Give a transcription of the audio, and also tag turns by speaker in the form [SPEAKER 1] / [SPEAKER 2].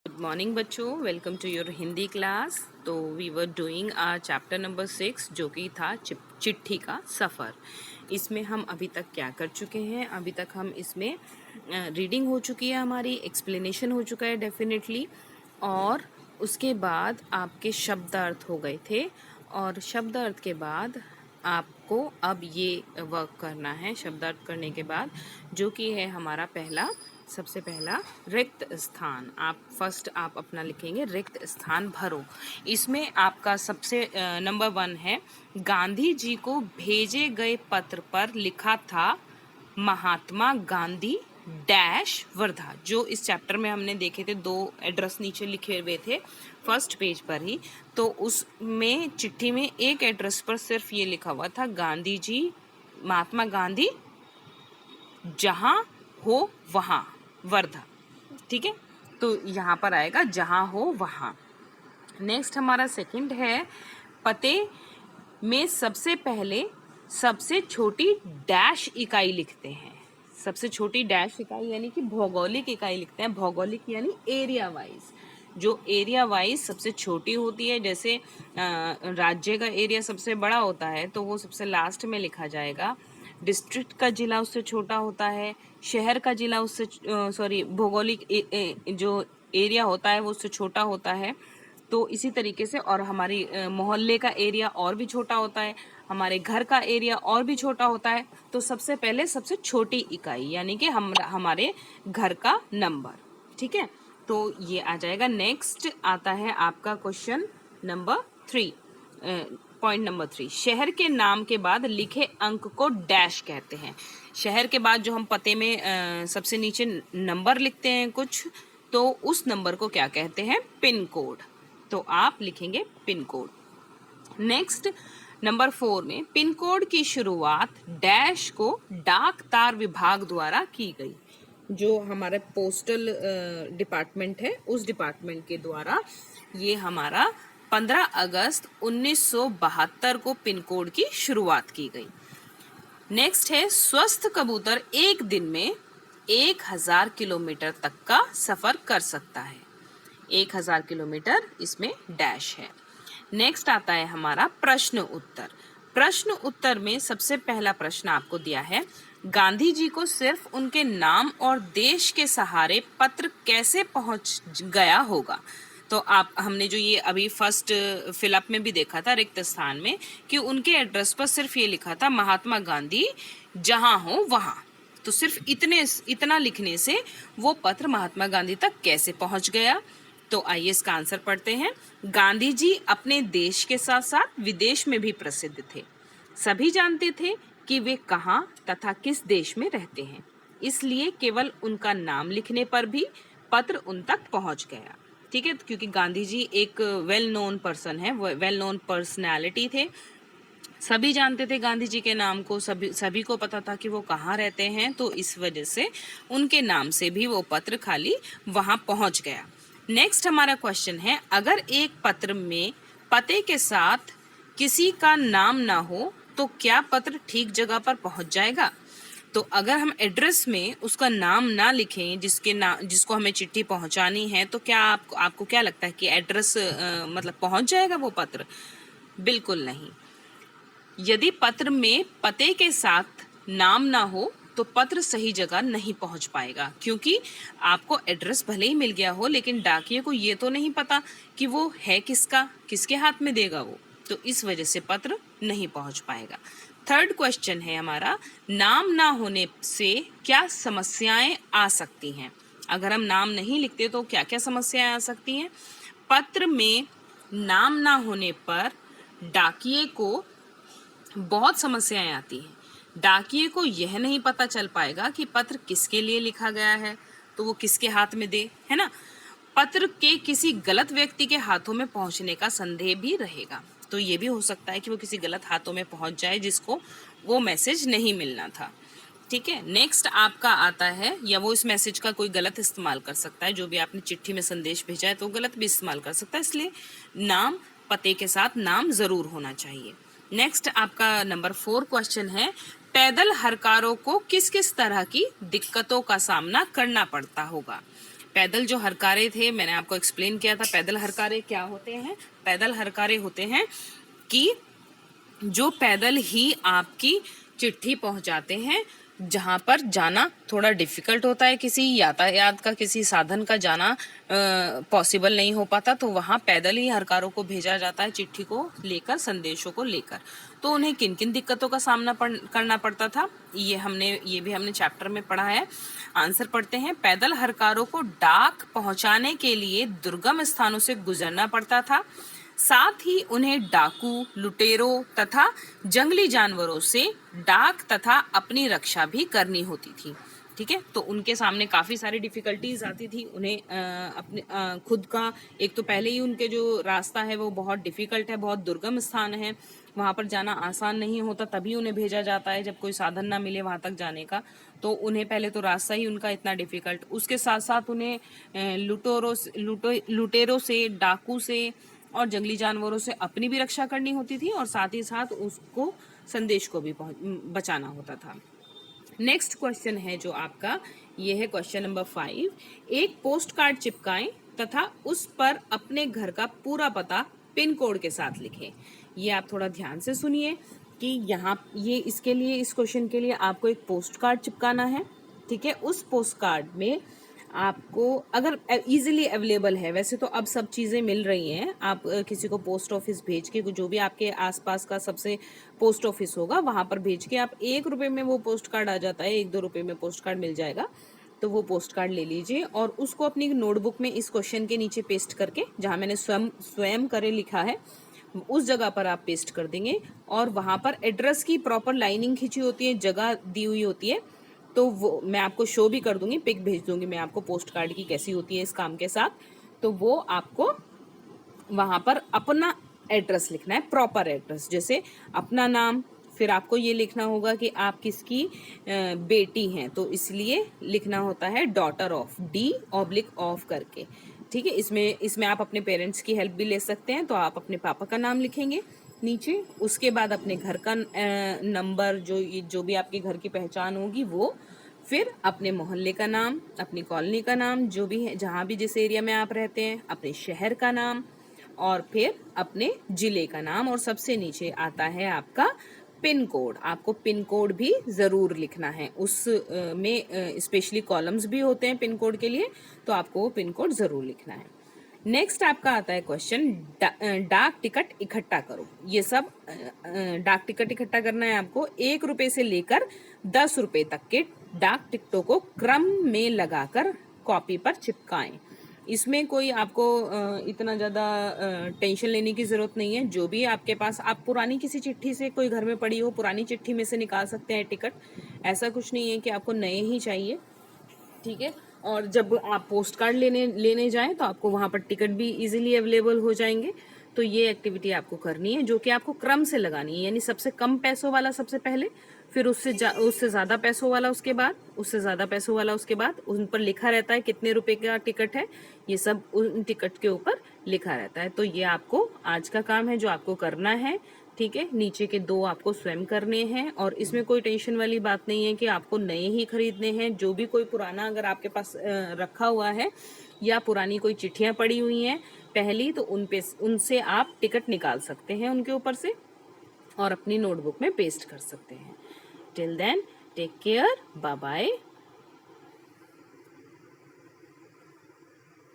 [SPEAKER 1] Good morning बच्चों, welcome to your Hindi class. तो we were doing our chapter number 6 जो कि था चिट्ठी का सफ़र। इसमें हम अभी तक क्या कर चुके हैं? अभी तक हम इसमें रीडिंग हो चुकी है, हमारी एक्सप्लेनेशन हो चुका है डेफिनेटली, और उसके बाद आपके शब्दार्थ हो गए थे। और शब्दार्थ के बाद आपको अब ये वर्क करना है शब्दार्थ करने के बाद, जो कि है हमारा सबसे पहला रिक्त स्थान। आप अपना लिखेंगे रिक्त स्थान भरो। इसमें आपका सबसे नंबर 1 है, गांधी जी को भेजे गए पत्र पर लिखा था महात्मा गांधी डैश वर्धा। जो इस चैप्टर में हमने देखे थे, 2 एड्रेस नीचे लिखे हुए थे फर्स्ट पेज पर ही। तो उसमें चिट्ठी में एक एड्रेस पर सिर्फ ये लिखा हुआ था, गांधी जी, महात्मा गांधी जहां हो वहां, वर्धा। ठीक है, तो यहाँ पर आएगा जहां हो वहां। नेक्स्ट हमारा सेकंड है, पते में सबसे पहले सबसे छोटी डैश इकाई लिखते हैं। सबसे छोटी डैश इकाई यानी कि भौगोलिक इकाई लिखते हैं। भौगोलिक यानी एरिया वाइज, जो एरिया वाइज सबसे छोटी होती है। जैसे राज्य का एरिया सबसे बड़ा होता है तो वो सबसे लास्ट में लिखा जाएगा। डिस्ट्रिक्ट का जिला उससे छोटा होता है। शहर का जिला उससे भौगोलिक जो एरिया होता है वो उससे छोटा होता है। तो इसी तरीके से, और हमारी मोहल्ले का एरिया और भी छोटा होता है, हमारे घर का एरिया और भी छोटा होता है। तो सबसे पहले सबसे छोटी इकाई यानी कि हमारे घर का नंबर। ठीक है, तो ये आ जाएगा। नेक्स्ट आता है आपका क्वेश्चन नंबर 3, पॉइंट नंबर 3, शहर के नाम के बाद लिखे अंक को डैश कहते हैं। शहर के बाद जो हम पते में सबसे नीचे नंबर लिखते हैं कुछ, तो उस नंबर को क्या कहते हैं? Pin code. तो आप लिखेंगे पिन कोड। नेक्स्ट नंबर 4 में, पिन कोड की शुरुआत डैश को डाक तार विभाग द्वारा की गई। जो हमारा पोस्टल डिपार्टमेंट है, उस डिपार्टमेंट के द्वारा ये हमारा 15 अगस्त 1972 को पिन कोड की शुरुआत की गई। नेक्स्ट है, स्वस्थ कबूतर एक दिन में 1000 किलोमीटर तक का सफर कर सकता है। 1000 किलोमीटर इसमें डैश है। नेक्स्ट आता है हमारा प्रश्न उत्तर। प्रश्न उत्तर में सबसे पहला प्रश्न आपको दिया है, गांधी जी को सिर्फ उनके नाम और देश के सहारे पत्र कैसे पहुंच गया होगा? तो हमने जो ये अभी फर्स्ट फिलअप में भी देखा था रिक्त स्थान में, कि उनके एड्रेस पर सिर्फ ये लिखा था महात्मा गांधी जहां हो वहां। तो सिर्फ इतना लिखने से वो पत्र महात्मा गांधी तक कैसे पहुंच गया? तो आइए इसका आंसर पढ़ते हैं। गांधी जी अपने देश के साथ साथ विदेश में भी प्रसिद्ध थे। सभी जानते थे कि वे कहाँ तथा किस देश में रहते हैं, इसलिए केवल उनका नाम लिखने पर भी पत्र उन तक पहुंच गया। ठीक है, क्योंकि गांधी जी एक वेल नोन पर्सन है, वेल नोन पर्सनैलिटी थे। सभी जानते थे गांधी जी के नाम को, सभी को पता था कि वो कहाँ रहते हैं, तो इस वजह से उनके नाम से भी वो पत्र खाली वहां पहुंच गया। नेक्स्ट हमारा क्वेश्चन है, अगर एक पत्र में पते के साथ किसी का नाम ना हो तो क्या पत्र ठीक जगह पर पहुंच जाएगा? तो अगर हम एड्रेस में उसका नाम ना लिखें जिसको हमें चिट्ठी पहुंचानी है, तो क्या आपको क्या लगता है कि एड्रेस मतलब पहुंच जाएगा वो पत्र? बिल्कुल नहीं। यदि पत्र में पते के साथ नाम ना हो तो पत्र सही जगह नहीं पहुंच पाएगा, क्योंकि आपको एड्रेस भले ही मिल गया हो लेकिन डाकिये को ये तो नहीं पता कि वो है किसका, किसके हाथ में देगा वो, तो इस वजह से पत्र नहीं पहुंच पाएगा। थर्ड क्वेश्चन है हमारा, नाम ना होने से क्या समस्याएं आ सकती हैं? अगर हम नाम नहीं लिखते तो क्या क्या समस्याएं आ सकती हैं? पत्र में नाम ना होने पर डाकिये को बहुत समस्याएं आती हैं। डाकिये को यह नहीं पता चल पाएगा कि पत्र किसके लिए लिखा गया है, तो वो किसके हाथ में दे, है ना। पत्र के किसी गलत व्यक्ति के हाथों में पहुंचने का संदेह भी रहेगा, तो ये भी हो सकता है कि वो किसी गलत हाथों में पहुंच जाए जिसको वो मैसेज नहीं मिलना था। ठीक है, नेक्स्ट आपका आता है, या वो इस मैसेज का कोई गलत इस्तेमाल कर सकता है, जो भी आपने चिट्ठी में संदेश भेजा है तो गलत भी इस्तेमाल कर सकता है, इसलिए नाम, पते के साथ नाम जरूर होना चाहिए। नेक्स्ट आपका नंबर 4 क्वेश्चन है, पैदल हरकारों को किस किस तरह की दिक्कतों का सामना करना पड़ता होगा? पैदल जो हरकारे थे, मैंने आपको एक्सप्लेन किया था पैदल हरकारे क्या होते हैं। पैदल हरकारे होते हैं कि जो पैदल ही आपकी चिट्ठी पहुंचाते हैं, जहां पर जाना थोड़ा डिफिकल्ट होता है, किसी यातायात का किसी साधन का जाना पॉसिबल नहीं हो पाता, तो वहां पैदल ही हरकारों को भेजा जाता है चिट्ठी को लेकर, संदेशों को लेकर। तो उन्हें किन किन दिक्कतों का सामना करना पड़ता था, ये भी हमने चैप्टर में पढ़ा है। आंसर पढ़ते हैं। पैदल हरकारों को डाक पहुंचाने के लिए दुर्गम स्थानों से गुजरना पड़ता था, साथ ही उन्हें डाकू, लुटेरों तथा जंगली जानवरों से डाक तथा अपनी रक्षा भी करनी होती थी। ठीक है, तो उनके सामने काफी सारी डिफिकल्टीज आती थी। उन्हें अपने खुद का, एक तो पहले ही उनके जो रास्ता है वो बहुत डिफिकल्ट है, बहुत दुर्गम स्थान है, वहां पर जाना आसान नहीं होता, तभी उन्हें भेजा जाता है जब कोई साधन ना मिले वहां तक जाने का। तो उन्हें पहले तो रास्ता ही उनका इतना डिफिकल्ट, उसके साथ साथ उन्हें लुटेरों से, डाकू से और जंगली जानवरों से अपनी भी रक्षा करनी होती थी, और साथ ही साथ उसको संदेश को भी बचाना होता था। नेक्स्ट क्वेश्चन है जो आपका, ये है क्वेश्चन नंबर 5। एक पोस्ट कार्ड चिपकाएं तथा उस पर अपने घर का पूरा पता पिन कोड के साथ लिखें। ये आप थोड़ा ध्यान से सुनिए कि यहाँ ये इसके लिए, इस क्वेश्चन के लिए आपको एक पोस्ट कार्ड चिपकाना है। ठीक है, उस पोस्ट कार्ड में आपको, अगर इजीली अवेलेबल है, वैसे तो अब सब चीज़ें मिल रही हैं, आप किसी को पोस्ट ऑफिस भेज के, जो भी आपके आसपास का सबसे पोस्ट ऑफिस होगा वहाँ पर भेज के, आप 1 रुपये में वो पोस्ट कार्ड आ जाता है, 1-2 रुपये में पोस्ट कार्ड मिल जाएगा। तो वो पोस्ट कार्ड ले लीजिए और उसको अपनी नोटबुक में इस क्वेश्चन के नीचे पेस्ट करके, जहाँ मैंने स्वयं करे लिखा है उस जगह पर आप पेस्ट कर देंगे, और वहाँ पर एड्रेस की प्रॉपर लाइनिंग खींची होती है, जगह दी हुई होती है, तो वो मैं आपको शो भी कर दूंगी, पिक भेज दूंगी मैं आपको पोस्ट कार्ड की कैसी होती है इस काम के साथ। तो वो आपको वहां पर अपना एड्रेस लिखना है, प्रॉपर एड्रेस, जैसे अपना नाम, फिर आपको ये लिखना होगा कि आप किसकी बेटी हैं, तो इसलिए लिखना होता है डॉटर ऑफ, D/ऑफ करके। ठीक है, इसमें आप अपने पेरेंट्स की हेल्प भी ले सकते हैं, तो आप अपने पापा का नाम लिखेंगे नीचे, उसके बाद अपने घर का नंबर, जो भी आपके घर की पहचान होगी वो, फिर अपने मोहल्ले का नाम, अपनी कॉलोनी का नाम, जो भी है, जहाँ भी जिस एरिया में आप रहते हैं, अपने शहर का नाम, और फिर अपने जिले का नाम, और सबसे नीचे आता है आपका पिन कोड। आपको पिन कोड भी जरूर लिखना है, उस में स्पेशली कॉलम्स भी होते हैं पिन कोड के लिए, तो आपको वो पिन कोड जरूर लिखना है। नेक्स्ट आपका आता है क्वेश्चन, डाक टिकट इकट्ठा करो। ये सब डाक टिकट इकट्ठा करना है आपको। 1 रुपए से लेकर 10 रुपए तक के डाक टिकटों को क्रम में लगाकर कॉपी पर चिपकाएं। इसमें कोई आपको इतना ज़्यादा टेंशन लेने की ज़रूरत नहीं है। जो भी आपके पास, आप पुरानी किसी चिट्ठी से, कोई घर में पड़ी हो पुरानी चिट्ठी में से निकाल सकते हैं टिकट, ऐसा कुछ नहीं है कि आपको नए ही चाहिए। ठीक है, और जब आप पोस्ट कार्ड लेने जाएं तो आपको वहां पर टिकट भी इजीली अवेलेबल हो जाएंगे। तो ये एक्टिविटी आपको करनी है, जो कि आपको क्रम से लगानी है, यानी सबसे कम पैसों वाला सबसे पहले, फिर उससे ज़्यादा पैसों वाला उसके बाद, उससे ज़्यादा पैसों वाला उसके बाद। उन पर लिखा रहता है कितने रुपए का टिकट है, ये सब उन टिकट के ऊपर लिखा रहता है। तो ये आपको आज का काम है जो आपको करना है। ठीक है, नीचे के 2 आपको स्वयं करने हैं, और इसमें कोई टेंशन वाली बात नहीं है कि आपको नए ही खरीदने हैं। जो भी कोई पुराना अगर आपके पास रखा हुआ है, या पुरानी कोई चिट्ठियां पड़ी हुई हैं पहली, तो उनसे आप टिकट निकाल सकते हैं उनके ऊपर से, और अपनी नोटबुक में पेस्ट कर सकते हैं। Till then, take care, bye bye.